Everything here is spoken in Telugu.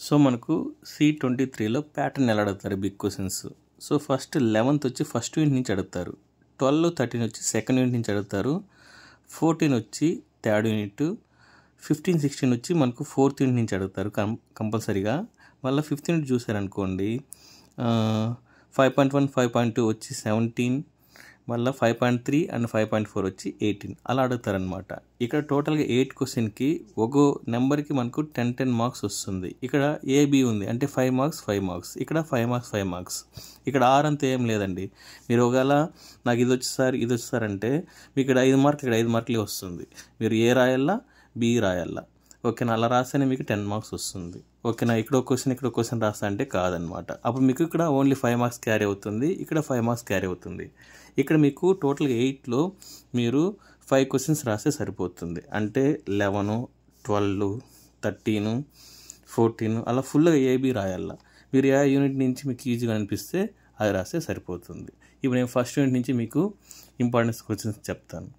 సో మనకు C23లో ప్యాటర్న్ ఎలా అడుగుతారు big questions. So first 11th వచ్చి ఫస్ట్ యూనిట్ నుంచి అడుగుతారు, 12, 13 వచ్చి సెకండ్ యూనిట్ నుంచి అడుగుతారు, 14 వచ్చి థర్డ్ యూనిట్, 15, 16 వచ్చి మనకు ఫోర్త్ యూనిట్ నుంచి అడుగుతారు కంపల్సరీగా. మళ్ళీ 5th యూనిట్ చూసారనుకోండి 5.1, 5.2 వచ్చి 17, మళ్ళీ 5.3 అండ్ 5.4 వచ్చి 18 అలా అడుగుతారనమాట. ఇక్కడ టోటల్గా 8 క్వశ్చన్కి ఒక నెంబర్కి మనకు 10 మార్క్స్ వస్తుంది. ఇక్కడ ఏబి ఉంది అంటే 5 మార్క్స్ 5 మార్క్స్, ఇక్కడ 5 మార్క్స్ 5 మార్క్స్. ఇక్కడ ఆర్ అంతా ఏం లేదండి. మీరు ఒకవేళ నాకు ఇది వచ్చి సార్ అంటే మీకు ఇక్కడ 5 మార్కులు ఇక్కడ 5 మార్కులే వస్తుంది. మీరు ఏ రాయాలా బి రాయాలా. ఓకేనా, అలా రాస్తేనే మీకు 10 మార్క్స్ వస్తుంది. ఓకేనా, ఇక్కడ ఒక క్వశ్చన్ రాస్తా అంటే కాదనమాట. అప్పుడు మీకు ఇక్కడ ఓన్లీ 5 మార్క్స్ క్యారీ అవుతుంది, ఇక్కడ 5 మార్క్స్ క్యారీ అవుతుంది. ఇక్కడ మీకు టోటల్గా 8లో మీరు 5 క్వశ్చన్స్ రాస్తే సరిపోతుంది. అంటే 11, 12, 13, 14 అలా ఫుల్గా ఏబి రాయాల. మీరు ఏ యూనిట్ నుంచి మీకు ఈజీగా అనిపిస్తే అది రాస్తే సరిపోతుంది. ఇప్పుడు నేను ఫస్ట్ యూనిట్ నుంచి మీకు ఇంపార్టెన్స్ క్వశ్చన్స్ చెప్తాను.